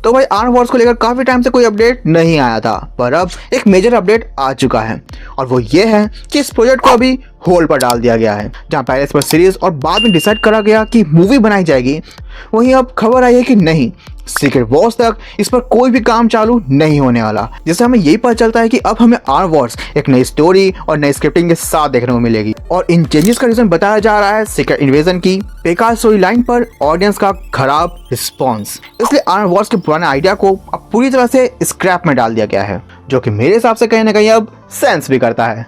तो भाई arm Wars को लेकर काफी टाइम से कोई अपडेट नहीं आया था, पर अब एक मेजर अपडेट आ चुका है और वो ये है कि इस प्रोजेक्ट को अभी होल्ड पर डाल दिया गया है। जहां पहले इस पर सीरीज और बाद में डिसाइड करा गया कि मूवी बनाई जाएगी, वहीं अब खबर आई है कि नहीं, सीक्रेट वॉर्स तक इस पर कोई भी काम चालू नहीं होने वाला। जिससे हमें यही पता चलता है कि अब हमें आर्म वॉर्स एक नई स्टोरी और नई स्क्रिप्टिंग के साथ देखने को मिलेगी। और इन चेंजेस का रीजन बताया जा रहा है सीक्रेट इन्वेजन की बेकार स्टोरी लाइन पर ऑडियंस का खराब रिस्पॉन्स। इसलिए आर्म वॉर्स के पुराने आइडिया को अब पूरी तरह से स्क्रैप में डाल दिया गया है, जो कि मेरे हिसाब से कहीं ना कहीं अब सेंस भी करता है।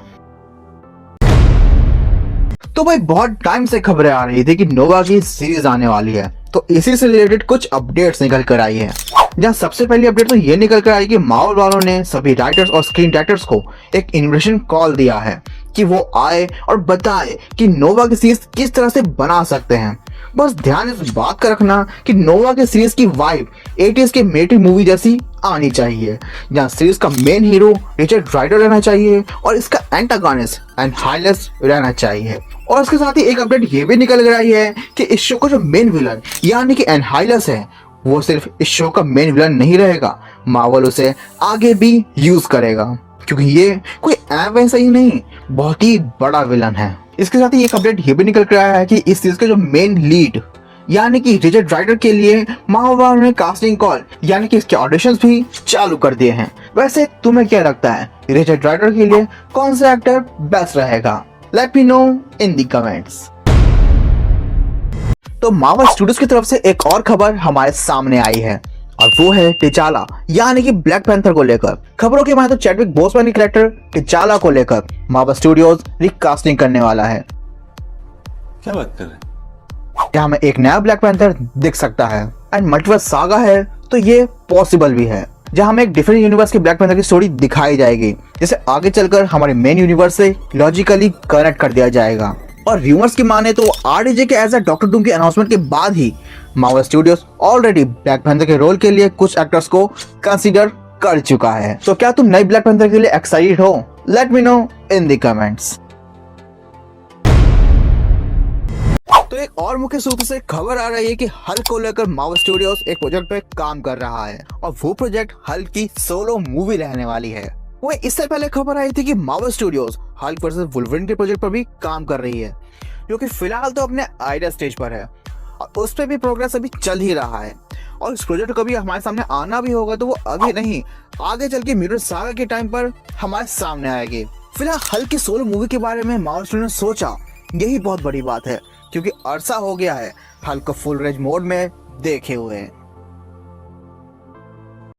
तो भाई बहुत टाइम से खबरें आ रही थी कि नोवा की सीरीज आने वाली है, तो इसी से रिलेटेड कुछ अपडेट्स निकल कर आई है। जहां सबसे पहली अपडेट तो ये निकल कर आई कि मार्वल वालों ने सभी राइटर्स और स्क्रीन राइटर्स को एक इन्विटेशन कॉल दिया है कि वो आए और बताए कि नोवा की सीरीज किस तरह से बना सकते हैं। बस ध्यान इस बात का रखना कि नोवा के सीरीज की वाइब 80s के मिलिट्री मूवी जैसी आनी चाहिए, जहां सीरीज का मेन हीरो रिचर्ड राइडर रहना चाहिए और इसका एंटागोनिस्ट एनहाइलस रहना चाहिए। और इसके साथ ही एक अपडेट ये भी निकल कर आई है कि इस शो का जो मेन विलन यानी कि एनहाइलस है, वो सिर्फ इस शो का मेन विलन नहीं रहेगा, मार्वल उसे आगे भी यूज करेगा, क्योंकि ये कोई वैसा ही नहीं, बहुत ही बड़ा विलन है। इसके साथ ही एक अपडेट ये भी निकल कर आया है कि इस सीरीज के जो मेन लीड यानी कि रिचर्ड राइडर के लिए मार्वल ने कास्टिंग कॉल यानी कि इसके ऑडिशंस भी चालू कर दिए हैं। वैसे तुम्हें क्या लगता है, रिचर्ड राइडर के लिए कौन सा एक्टर बेस्ट रहेगा? Let me know in the comments. तो मार्वल स्टूडियोज की तरफ से एक और खबर हमारे सामने आई है और वो है टिचाला यानी कि ब्लैक पैंथर को लेकर। खबरों के माने तो चैडविक बोसमैन के कैरेक्टर टिचाला को लेकर मार्वल स्टूडियोज रिकास्टिंग करने वाला है। क्या बात कर रहे हैं? क्या हमें एक नया ब्लैक पैंथर दिख सकता है एंड मल्टीवर्स सागा है तो ये पॉसिबल भी है, जहां हमें एक डिफरेंट यूनिवर्स के ब्लैक पैंथर की स्टोरी दिखाई जाएगी, जिसे आगे चलकर हमारे मेन यूनिवर्स से लॉजिकली कनेक्ट कर दिया जाएगा। और रूमर्स की माने तो आरडीजे के एज अ डॉक्टर डूम के अनाउंसमेंट के बाद ही Marvel studios already black panther के रोल के लिए कुछ एक्टर्स को कंसीडर कर चुका है। तो क्या तुम नई ब्लैक पैंथर के लिए एक्साइटेड हो? Let me know in the comments. तो एक और मुख्य सूत्र से खबर आ रही है कि हल्क को लेकर मार्वल स्टूडियोज एक प्रोजेक्ट पे काम कर रहा है और वो प्रोजेक्ट हल्क की सोलो मूवी रहने वाली है। वो इससे पहले खबर आई थी कि Marvel studios Hulk versus Wolverine के प्रोजेक्ट पर भी काम कर रही है, जो कि फिलहाल तो अपने आइडिया स्टेज पर है और उस पर भी प्रोग्रेस अभी चल ही रहा है। और इस प्रोजेक्ट कभी हमारे सामने आना भी होगा तो वो अभी नहीं, आगे चल के म्यूटेंट सागा के टाइम पर हमारे सामने आएगी। फिलहाल हल्क की सोलो मूवी के बारे में मार्वल स्टूडियो ने सोचा, यही बहुत बड़ी बात है, क्योंकि अरसा हो गया है हल्क को फुल रेंज मोड में देखे हुए।